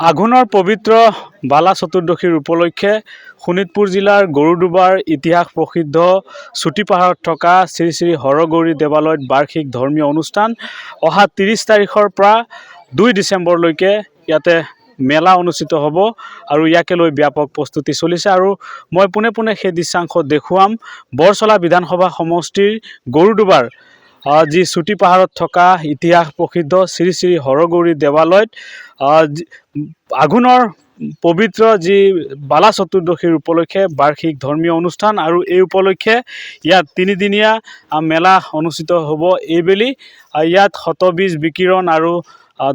আঘোণৰ পবিত্ৰ বালা চতুৰ্দশীৰ উপলক্ষে শোণিতপুৰ জিলাৰ গৰুডুবাৰ ইতিহাস প্ৰসিদ্ধ চুটি পাহাৰত থকা শ্ৰী শ্ৰী হৰগৌৰী দেৱালয়ত বাৰ্ষিক ধৰ্মীয় অনুষ্ঠান অহা 30 তাৰিখৰ পৰা 2 ডিচেম্বৰলৈকে ইয়াতে মেলা অনুষ্ঠিত হ'ব আৰু ইয়াকে লৈ ব্যাপক প্ৰস্তুতি চলিছে আৰু মই পুনে সেই দৃশ্যাংশ দেখুৱাম বৰচলা বিধানসভা সমষ্টিৰ গৰুডুবাৰ যি চুটি পাহাৰত থকা ইতিহাস প্ৰসিদ্ধ শ্ৰী শ্ৰী হৰগৌৰী দেৱালয়ত আঘোণৰ পবিত্ৰ যি বালা চতুৰ্দশীৰ উপলক্ষে বাৰ্ষিক ধৰ্মীয় অনুষ্ঠান আৰু এই উপলক্ষে ইয়াত 3 দিনীয়া মেলা অনুষ্ঠিত হ'ব। এইবেলি ইয়াত শতবীজ বিকিৰণ আৰু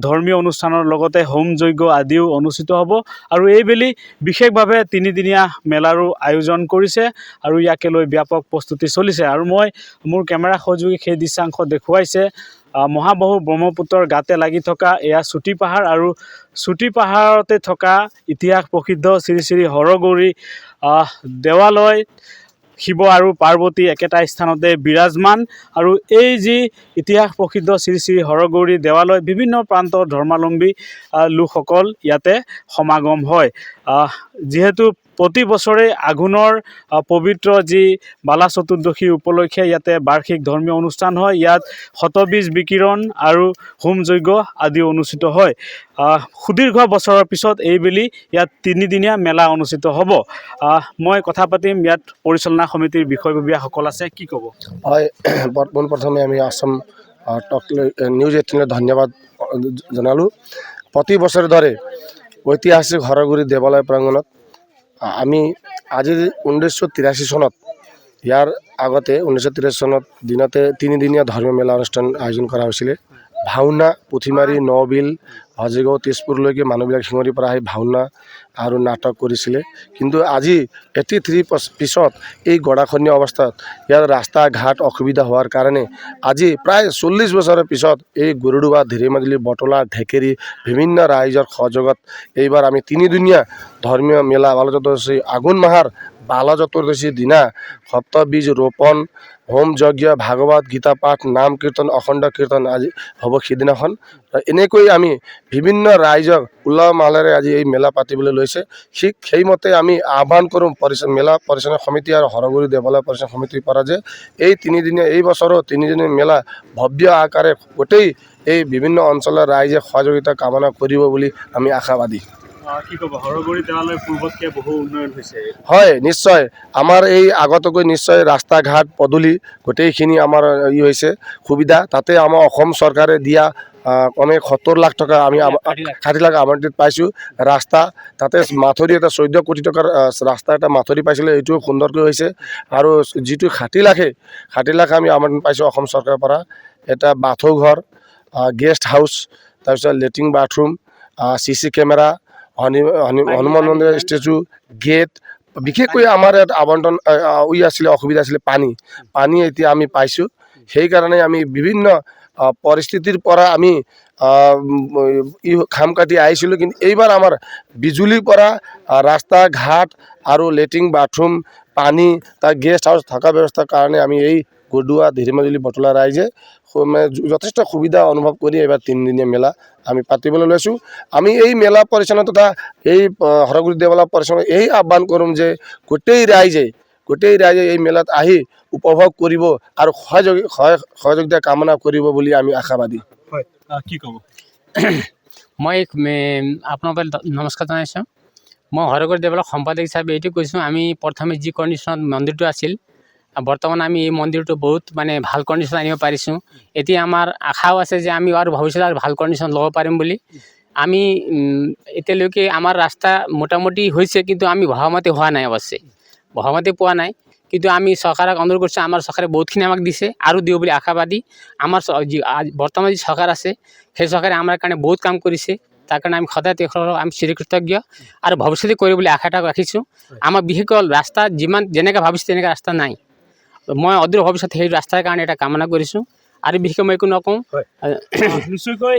ধৰ্মীয় অনুষ্ঠানৰ লগতে হোম যজ্ঞ আদিও অনুষ্ঠিত হ'ব আৰু এইবেলি বিশেষভাৱে 3 দিনীয়া মেলাৰো আয়োজন কৰিছে আৰু ইয়াকে লৈ ব্যাপক প্ৰস্তুতি চলিছে আৰু মই মোৰ কেমেৰা সহযোগী সেই দৃশ্যাংশ দেখুৱাইছে মহাবাহু ব্ৰহ্মপুত্ৰৰ গাতে লাগি থকা এয়া চুটি পাহাৰ আৰু চুটি পাহাৰতে থকা ইতিহাস প্ৰসিদ্ধ শ্ৰী শ্ৰী হৰগৌৰী দেৱালয় শিৱ আৰু পাৰ্বতী একেটা স্থানতে বিৰাজমান আৰু এই যি ইতিহাস প্ৰসিদ্ধ শ্ৰী শ্ৰী হৰগৌৰী দেৱালয় বিভিন্ন প্ৰান্তৰ ধৰ্মাৱলম্বী লোকসকল ইয়াতে সমাগম হয়। যিহেতু প্ৰতি বছৰে আঘোণৰ পবিত্ৰ যি বালা চতুৰ্দশী উপলক্ষে ইয়াতে বাৰ্ষিক ধৰ্মীয় অনুষ্ঠান হয়। ইয়াত শতবীজ বিকিৰণ আৰু হোম যজ্ঞ আদি অনুষ্ঠিত হয়। সুদীৰ্ঘ বছৰৰ পিছত এইবেলি ইয়াত 3 দিনীয়া মেলা অনুষ্ঠিত হ'ব। মই কথা পাতিম ইয়াত পৰিচালনা সমিতিৰ বিষয়ববীয়াসকল আছে, কি ক'ব? হয়, প্ৰথমে আমি আসাম টক নিউজ 18 ধন্যবাদ জনালোঁ। প্ৰতি বছৰৰ দৰে ঐতিহাসিক হৰগৌৰী দেৱালয় প্ৰাংগণত আমি আজি 1983 চনত ইয়াৰ আগতে 1983 চনত দিনতে 3 দিনীয়া ধৰ্মীয় মেলা অনুষ্ঠান আয়োজন কৰা হৈছিলে। ভাওনা, পুথিমাৰী, নবিল, হজেগাঁও, তেজপুৰলৈকে মানুহবিলাক শিঙৰিৰ পৰা আহি ভাওনা আৰু নাটক কৰিছিলে। কিন্তু আজি 83 পিছত এই গৰাখহনীয়া অৱস্থাত ইয়াৰ ৰাস্তা ঘাট অসুবিধা হোৱাৰ কাৰণে আজি প্ৰায় 40 বছৰৰ পিছত এই গৰুডুবা, ধীৰেমাজুলি, বটলা, ঢেকেৰী বিভিন্ন ৰাইজৰ সহযোগত এইবাৰ আমি 3 দিনীয়া ধৰ্মীয় মেলা বালা চতুৰ্দশী আঘোণ মাহৰ বালা চতুৰ্দশীৰ দিনা সপ্তবীজ ৰোপণ, হোম যজ্ঞ, ভাগৱত গীতা পাঠ, নাম কীৰ্তন, অখণ্ড কীৰ্তন আজি হ'ব সিদিনাখন। এনেকৈ আমি বিভিন্ন ৰাইজক উলহ মালহেৰে আজি এই মেলা পাতিবলৈ লৈছে। সেইমতে আমি আহ্বান কৰোঁ মেলা পৰিচালনা সমিতি আৰু হৰগৌৰী দেৱালয় পৰিচালনা সমিতিৰ পৰা যে এই 3 দিনীয়া এই বছৰো 3 দিনীয়া মেলা ভব্য আকাৰে গোটেই এই বিভিন্ন অঞ্চলৰ ৰাইজে সহযোগিতা কামনা কৰিব বুলি আমি আশাবাদী। কি ক'ব, হৰগৌৰী দেৱালয় পূৰ্বতকৈ বহু উন্নয়ন হৈছে? হয়, নিশ্চয় আমাৰ এই আগতকৈ নিশ্চয় ৰাস্তা ঘাট পদূলি গোটেইখিনি আমাৰ হৈছে সুবিধা। তাতে আমাৰ অসম চৰকাৰে দিয়া কমে 70 লাখ টকা আমি 60 লাখ আৱণ্টিত পাইছোঁ। ৰাস্তা তাতে মাথৰি এটা 14 কোটি টকাৰ ৰাস্তা এটা মাথৰি পাইছিলে, এইটোও সুন্দৰকৈ হৈছে আৰু যিটো 60 লাখ আমি আৱণ্টন পাইছোঁ অসম চৰকাৰৰ পৰা। এটা বাথৌ ঘৰ, গেষ্ট হাউচ, তাৰপিছত latrine bathroom, CC camera, Hanuman মন্দিৰৰ ষ্টেচু, গেট, বিশেষকৈ আমাৰ ইয়াত আৱণ্টন আছিলে অসুবিধা আছিলে পানী এতিয়া আমি পাইছোঁ। সেইকাৰণে আমি বিভিন্ন পৰিস্থিতিৰ পৰা আমি খাম কাটি আহিছিলোঁ। কিন্তু এইবাৰ আমাৰ বিজুলীৰ পৰা ৰাস্তা ঘাট আৰু লেট্ৰিন বাথৰুম, পানী, তাৰ গেষ্ট হাউচ থকা ব্যৱস্থাৰ কাৰণে আমি এই গৰুডুবা, ধীৰেমাজুলি, বটলা ৰাইজে যথেষ্ট সুবিধা অনুভৱ কৰি এইবাৰ 3 দিনীয়া মেলা আমি পাতিবলৈ লৈছোঁ। আমি এই মেলা পৰিচালনা তথা এই হৰগৌৰী দেৱালয় পৰিচালনা এই আহ্বান কৰোঁ যে গোটেই ৰাইজে এই মেলাত আহি উপভোগ কৰিব আৰু সহযোগিতা কামনা কৰিব বুলি আমি আশাবাদী। হয়, কি ক'ব? মই আপোনালোকে নমস্কাৰ জনাইছোঁ। মই হৰগৌৰী দেৱালয় সম্পাদক হিচাপে এইটো কৈছোঁ, আমি প্ৰথমে যি কণ্ডিশ্যনত মন্দিৰটো আছিল বৰ্তমান আমি এই মন্দিৰটো বহুত ভাল কণ্ডিশ্যন আনিব পাৰিছোঁ। এতিয়া আমাৰ আশাও আছে যে আমি আৰু ভৱিষ্যতে আৰু ভাল কণ্ডিশ্যন ল'ব পাৰিম বুলি। আমি এতিয়ালৈকে আমাৰ ৰাস্তা মোটামুটি হৈছে, কিন্তু আমি ভবামতে হোৱা নাই, অৱশ্যে ভবামতে পোৱা নাই। কিন্তু আমি চৰকাৰক অনুৰোধ কৰিছোঁ, আমাৰ চৰকাৰে বহুতখিনি আমাক দিছে আৰু দিব বুলি আশাবাদী। আমাৰ বৰ্তমান যি চৰকাৰ আছে সেই চৰকাৰে আমাৰ কাৰণে বহুত কাম কৰিছে, তাৰ কাৰণে আমি সদায় তেখেতসকলক আমি চিৰকৃতজ্ঞ আৰু ভৱিষ্যতে কৰিব বুলি আশাটা ৰাখিছোঁ। আমাৰ বিশেষকৈ ৰাস্তা যেনেকৈ ভাবিছোঁ তেনেকৈ ৰাস্তা নাই। মই অদূৰ ভৱিষ্যতে সেই ৰাস্তাৰ কাৰণে এটা কামনা কৰিছোঁ আৰু বিশেষকৈ মই একো নকওঁ। নিশ্চয়কৈ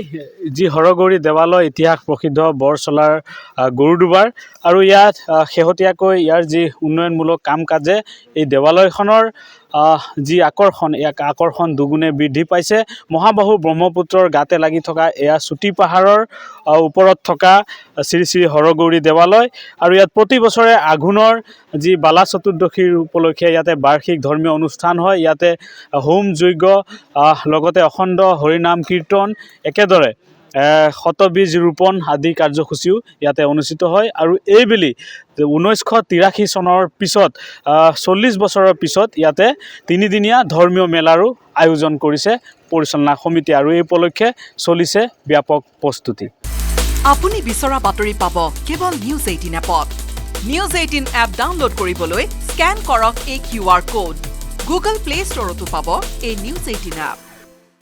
যি হৰগৌৰী দেৱালয় ইতিহাস প্ৰসিদ্ধ বৰচলাৰ গৰুডুবাৰ আৰু ইয়াত শেহতীয়াকৈ ইয়াৰ যি উন্নয়নমূলক কাম কাজে এই দেৱালয়খনৰ যি আকৰ্ষণ আকৰ্ষণ দুগুণে বৃদ্ধি পাইছে। মহাবাহু ব্ৰহ্মপুত্ৰৰ গাতে লাগি থকা এয়া চুটি পাহাৰৰ ওপৰত থকা শ্ৰী শ্ৰী হৰগৌৰী দেৱালয় আৰু ইয়াত প্ৰতি বছৰে আঘোণৰ যি বালা চতুৰ্দশীৰ উপলক্ষে ইয়াতে বাৰ্ষিক ধৰ্মীয় অনুষ্ঠান হয়। ইয়াতে হোম যজ্ঞ লগতে অখণ্ড হৰিনাম কীৰ্তন একেদৰে শতবীজ ৰোপণ আদি কাৰ্যসূচীও ইয়াতে অনুষ্ঠিত হয়। আৰু এইবেলি 1983 চনৰ পিছত 40 বছৰৰ পিছত ইয়াতে তিনিদিনীয়া ধৰ্মীয় মেলাৰো আয়োজন কৰিছে পৰিচালনা সমিতি আৰু এই উপলক্ষে চলিছে ব্যাপক প্ৰস্তুতি। আপুনি বিচৰা বাতৰি পাব কেৱল নিউজ 18 এপত। নিউজ 18 এপ ডাউনলোড কৰিবলৈ স্কেন কৰক এই QR কোড। গুগল প্লে ষ্টৰতো পাব এই নিউজ 18 এপ।